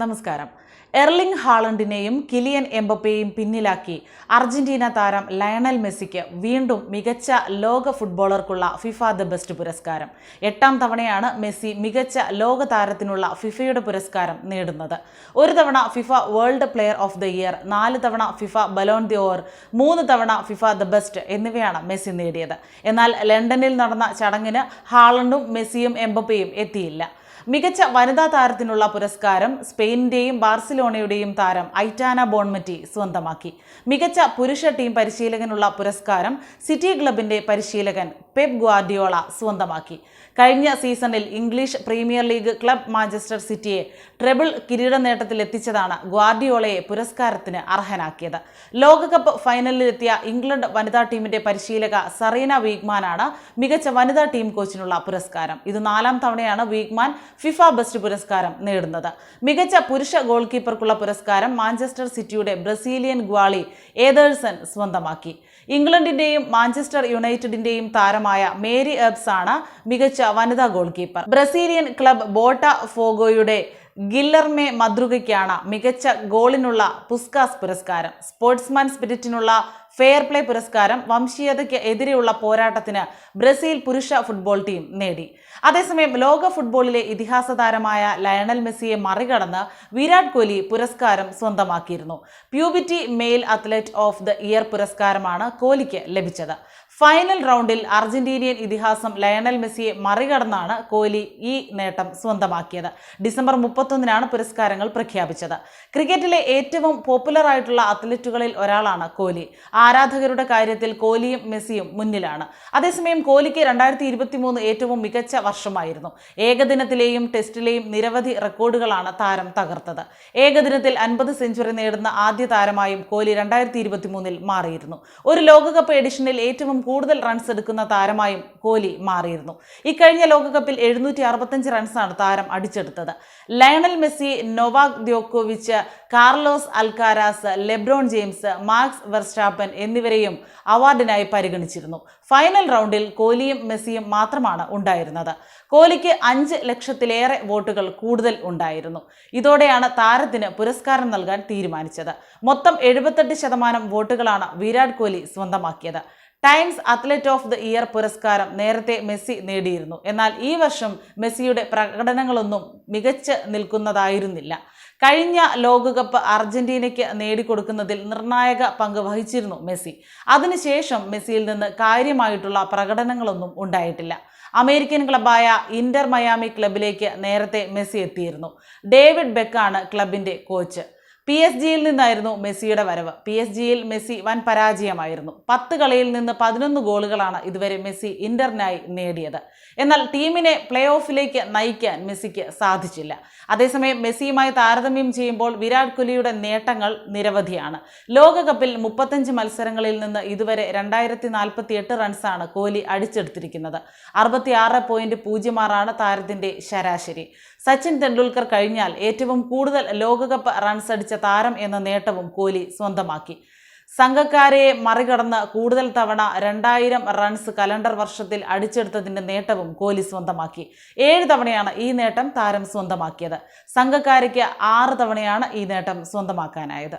നമസ്കാരം. Erling ഹാളണ്ടിനെയും Kylian എംബപ്പയെയും പിന്നിലാക്കി Argentina താരം Lionel മെസ്സിക്ക് വീണ്ടും മികച്ച ലോക ഫുട്ബോളർക്കുള്ള ഫിഫ ദ ബെസ്റ്റ് പുരസ്കാരം. 8ാം തവണയാണ് മെസ്സി മികച്ച ലോക താരത്തിനുള്ള ഫിഫയുടെ പുരസ്കാരം നേടുന്നത്. ഒരു തവണ FIFA world player of the year, 4 തവണ ഫിഫ ബലോൺ ദോർ, 3 തവണ ഫിഫ ദ ബെസ്റ്റ് എന്നിവയാണ് മെസ്സി നേടിയത്. എന്നാൽ ലണ്ടനിൽ നടന്ന ചടങ്ങിന് ഹാളണ്ടും മെസ്സിയും എംബപ്പയും എത്തിയില്ല. മികച്ച വനിതാ താരത്തിനുള്ള പുരസ്കാരം സ്പെയിനിന്റെയും ബാർസിലോണയുടെയും താരം ഐറ്റാന ബോൺമറ്റി സ്വന്തമാക്കി. മികച്ച പുരുഷ ടീം പരിശീലകനുള്ള പുരസ്കാരം സിറ്റി ക്ലബിന്റെ പരിശീലകൻ പെപ് ഗ്വാർഡിയോള സ്വന്തമാക്കി. കഴിഞ്ഞ സീസണിൽ English premier league club Manchester സിറ്റിയെ ട്രെബിൾ കിരീട നേട്ടത്തിലെത്തിച്ചതാണ് ഗ്വാർഡിയോളയെ പുരസ്കാരത്തിന് അർഹനാക്കിയത്. ലോകകപ്പ് ഫൈനലിലെത്തിയ ഇംഗ്ലണ്ട് വനിതാ ടീമിന്റെ പരിശീലക സറീന വീഗ്മാനാണ് മികച്ച വനിതാ ടീം കോച്ചിനുള്ള പുരസ്കാരം. ഇത് 4ാം തവണയാണ് വീഗ്മാൻ ഫിഫ ബെസ്റ്റ് പുരസ്കാരം നേടുന്നത്. മികച്ച പുരുഷ ഗോൾ കീപ്പർക്കുള്ള പുരസ്കാരം മാഞ്ചസ്റ്റർ സിറ്റിയുടെ ബ്രസീലിയൻ ഗ്വാളി ഏതേഴ്സൺ സ്വന്തമാക്കി. ഇംഗ്ലണ്ടിന്റെയും മാഞ്ചസ്റ്റർ യുണൈറ്റഡിന്റെയും താരമായ മേരി എബ്സ് ആണ് മികച്ച വനിതാ ഗോൾ കീപ്പർ. ബ്രസീലിയൻ ക്ലബ് ബോട്ട ഫോഗോയുടെ ഗില്ലർമെ മദ്രുഗയ്ക്കാണ് മികച്ച ഗോളിനുള്ള പുസ്കാസ് പുരസ്കാരം. സ്പോർട്സ്മാൻ സ്പിരിറ്റിനുള്ള ഫെയർ പ്ലേ പുരസ്കാരം വംശീയതയ്ക്ക് എതിരെയുള്ള പോരാട്ടത്തിന് ബ്രസീൽ പുരുഷ ഫുട്ബോൾ ടീം നേടി. അതേസമയം ലോക ഫുട്ബോളിലെ ഇതിഹാസ താരമായ ലയണൽ മെസ്സിയെ മറികടന്ന് വിരാട് കോഹ്ലി പുരസ്കാരം സ്വന്തമാക്കിയിരുന്നു. പ്യൂബിറ്റി male athlete of the year പുരസ്കാരമാണ് കോഹ്ലിക്ക് ലഭിച്ചത്. ഫൈനൽ റൗണ്ടിൽ അർജന്റീനിയൻ ഇതിഹാസം ലയണൽ മെസ്സിയെ മറികടന്നാണ് കോഹ്ലി ഈ നേട്ടം സ്വന്തമാക്കിയത്. ഡിസംബർ 31-നാണ് പുരസ്കാരങ്ങൾ പ്രഖ്യാപിച്ചത്. ക്രിക്കറ്റിലെ ഏറ്റവും പോപ്പുലർ ആയിട്ടുള്ള അത്ലറ്റുകളിൽ ഒരാളാണ് കോഹ്ലി. ആരാധകരുടെ കാര്യത്തിൽ കോഹ്ലിയും മെസ്സിയും മുന്നിലാണ്. അതേസമയം കോഹ്ലിക്ക് 2023 ഏറ്റവും മികച്ച വർഷമായിരുന്നു. ഏകദിനത്തിലെയും ടെസ്റ്റിലെയും നിരവധി റെക്കോർഡുകളാണ് താരം തകർത്തത്. ഏകദിനത്തിൽ 50 സെഞ്ചുറി നേടുന്ന ആദ്യ താരമായും കോഹ്ലി 2023-ൽ മാറിയിരുന്നു. ഒരു ലോകകപ്പ് എഡിഷനിൽ ഏറ്റവും കൂടുതൽ റൺസ് എടുക്കുന്ന താരമായും കോഹ്ലി മാറിയിരുന്നു. ഇക്കഴിഞ്ഞ ലോകകപ്പിൽ 765 റൺസാണ് താരം അടിച്ചെടുത്തത്. ലയണൽ മെസ്സി, നൊവാക് ദ്യോക്കോവിച്ച്, Carlos Alcaraz, LeBron James, Max Verstappen എന്നിവരെയും അവാർഡിനായി പരിഗണിച്ചിരുന്നു. ഫൈനൽ റൗണ്ടിൽ കോഹ്ലിയും മെസ്സിയും മാത്രമാണ് ഉണ്ടായിരുന്നത്. കോഹ്ലിക്ക് 5 ലക്ഷത്തിലേറെ വോട്ടുകൾ കൂടുതൽ ഉണ്ടായിരുന്നു. ഇതോടെയാണ് താരത്തിന് പുരസ്കാരം നൽകാൻ തീരുമാനിച്ചത്. മൊത്തം 78% വോട്ടുകളാണ് വിരാട് കോഹ്ലി സ്വന്തമാക്കിയത്. Times athlete of the year പുരസ്കാരം നേരത്തെ മെസ്സി നേടിയിരുന്നു. എന്നാൽ ഈ വർഷം മെസ്സിയുടെ പ്രകടനങ്ങളൊന്നും മികച്ച് നിൽക്കുന്നതായിരുന്നില്ല. കഴിഞ്ഞ ലോകകപ്പ് അർജന്റീനയ്ക്ക് നേടിക്കൊടുക്കുന്നതിൽ നിർണായക പങ്ക് വഹിച്ചിരുന്നു മെസ്സി. അതിനുശേഷം മെസ്സിയിൽ നിന്ന് കാര്യമായിട്ടുള്ള പ്രകടനങ്ങളൊന്നും ഉണ്ടായിട്ടില്ല. അമേരിക്കൻ ക്ലബായ ഇന്റർ മയാമി ക്ലബിലേക്ക് നേരത്തെ മെസ്സി എത്തിയിരുന്നു. ഡേവിഡ് ബെക്കാണ് ക്ലബിന്റെ കോച്ച്. PSG-യിൽ നിന്നായിരുന്നു മെസ്സിയുടെ വരവ്. PSG-യിൽ മെസ്സി വൻ പരാജയമായിരുന്നു. 10 കളിയിൽ നിന്ന് 11 ഗോളുകളാണ് ഇതുവരെ മെസ്സി ഇന്ററിനായി നേടിയത്. എന്നാൽ ടീമിനെ പ്ലേ ഓഫിലേക്ക് നയിക്കാൻ മെസ്സിക്ക് സാധിച്ചില്ല. അതേസമയം മെസ്സിയുമായി താരതമ്യം ചെയ്യുമ്പോൾ വിരാട് കോഹ്ലിയുടെ നേട്ടങ്ങൾ നിരവധിയാണ്. ലോകകപ്പിൽ 35 മത്സരങ്ങളിൽ നിന്ന് ഇതുവരെ 2048 റൺസാണ് കോഹ്ലി അടിച്ചെടുത്തിരിക്കുന്നത്. 66.06 താരത്തിന്റെ ശരാശരി. സച്ചിൻ തെണ്ടുൽക്കർ കഴിഞ്ഞാൽ ഏറ്റവും കൂടുതൽ ലോകകപ്പ് റൺസ് അടിച്ച താരം എന്ന നേട്ടവും കോഹ്ലി സ്വന്തമാക്കി. സംഘക്കാരെ മറികടന്ന് കൂടുതൽ തവണ 2000 റൺസ് കലണ്ടർ വർഷത്തിൽ അടിച്ചെടുത്തതിന്റെ നേട്ടവും കോഹ്ലി സ്വന്തമാക്കി. 7 തവണയാണ് ഈ നേട്ടം താരം സ്വന്തമാക്കിയത്. സംഘക്കാരയ്ക്ക് 6 തവണയാണ് ഈ നേട്ടം സ്വന്തമാക്കാനായത്.